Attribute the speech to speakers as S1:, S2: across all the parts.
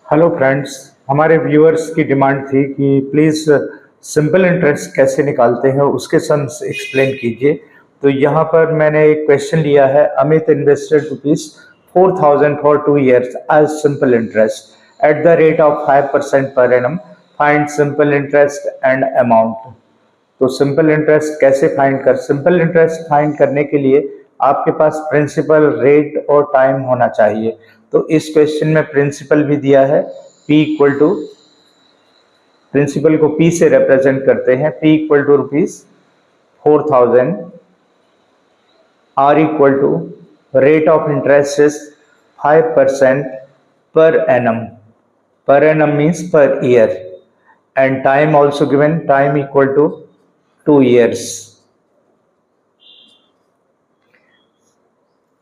S1: Hello friends, हमारे viewers की demand थी कि प्लीज़ सिंपल इंटरेस्ट कैसे निकालते हैं उसके सम्स एक्सप्लेन कीजिए। तो यहाँ पर मैंने एक क्वेश्चन लिया है। Amit invested ₹4,000 for 2 years as simple interest at the rate of 5% पर annum. Find simple interest and amount. तो सिंपल इंटरेस्ट फाइंड करने के लिए आपके पास प्रिंसिपल, रेट और टाइम होना चाहिए। तो इस क्वेश्चन में प्रिंसिपल भी दिया है। P इक्वल टू, प्रिंसिपल को P से रिप्रेजेंट करते हैं। P equal to ₹4,000। R equal to rate of interest is 5% per annum. Per annum means per year. And time also given, time equal to 2 years.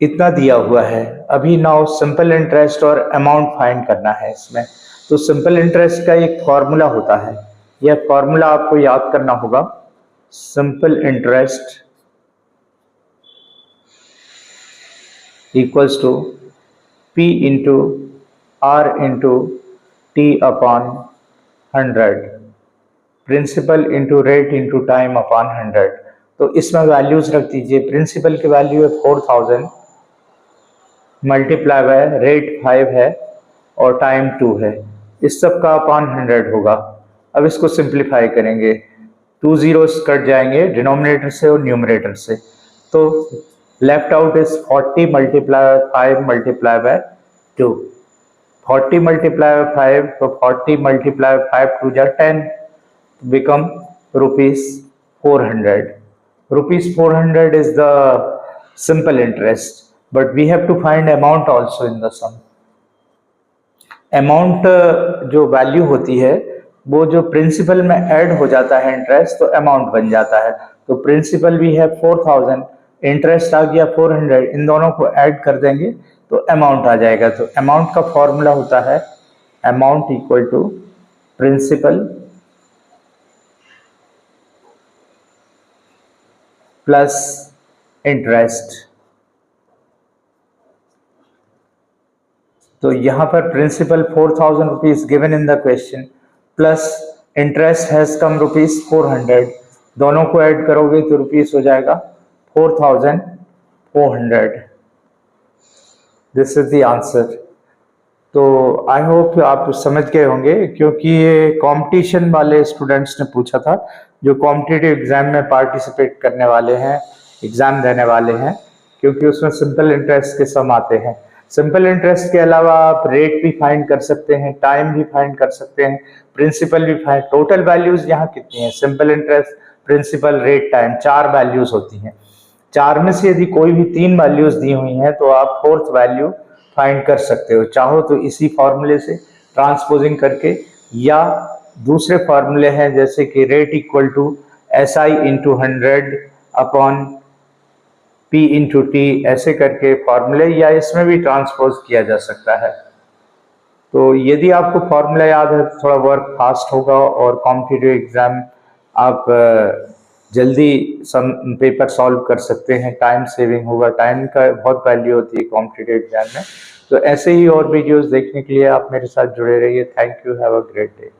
S1: इतना दिया हुआ है। अभी now simple interest और अमाउंट फाइंड करना है इसमें। तो सिंपल इंटरेस्ट का एक फॉर्मूला होता है, यह फॉर्मूला आपको याद करना होगा। Simple interest equals to P into R into T upon 100, principal into rate into time upon 100। तो इसमें वैल्यूज रख दीजिए। प्रिंसिपल की वैल्यू है 4,000 मल्टीप्लाई बाय रेट 5 है और टाइम 2 है। इस सब का अपॉन 100 होगा। अब इसको सिंप्लीफाई करेंगे, 2 zeros कट जाएंगे डिनोमिनेटर से और न्यूमरेटर से। तो left out is 40 multiply by 5 multiply by 2। 40 multiply by 5, तो 40 मल्टीप्लाई बाय 5 2 जा 10, become ₹400. ₹400 is the simple interest, but we have to find amount also in the sum. Amount जो value होती है वो जो प्रिंसिपल में ऐड हो जाता है इंटरेस्ट, तो अमाउंट बन जाता है। तो प्रिंसिपल भी है 4,000, इंटरेस्ट आ गया 400, इन दोनों को ऐड कर देंगे तो अमाउंट आ जाएगा। तो अमाउंट का फॉर्मूला होता है amount equal to principal plus interest. तो यहां पर principal 4,000 rupees given in the question, plus interest has come ₹400। दोनों को ऐड करोगे तो रुपीस हो जाएगा 4,400। This is the answer. तो आई होप आप समझ गए होंगे, क्योंकि ये कंपटीशन वाले स्टूडेंट्स ने पूछा था जो कॉम्पिटिटिव एग्जाम में पार्टिसिपेट करने वाले हैं, एग्जाम देने वाले हैं, क्योंकि उसमें सिंपल इंटरेस्ट के सम आते हैं। सिंपल इंटरेस्ट के अलावा आप रेट भी फाइंड कर सकते हैं, टाइम भी फाइंड कर सकते हैं, प्रिंसिपल भी फाइंड। टोटल वैल्यूज यहाँ कितनी है? Simple interest, principal, rate, time, 4 values होती हैं। 4 में से यदि कोई भी 3 वैल्यूज दी हुई हैं तो आप 4th वैल्यू फाइंड कर सकते हो। चाहो तो इसी फॉर्मूले से ट्रांसपोजिंग करके, या दूसरे फॉर्मूले हैं जैसे कि rate equal to SI into 100 upon P into T, ऐसे करके फॉर्मूले, या इसमें भी ट्रांसपोज किया जा सकता है। तो यदि आपको फॉर्मूला याद है तो थोड़ा वर्क फास्ट होगा और कॉम्पिटिटिव एग्जाम आप जल्दी सम पेपर सॉल्व कर सकते हैं। टाइम सेविंग होगा, टाइम का बहुत वैल्यू होती है कॉम्पिटिटिव एग्जाम में। तो ऐसे ही और वीडियोस देखने के लिए आप मेरे साथ जुड़े रहिए। Thank you, have a great day.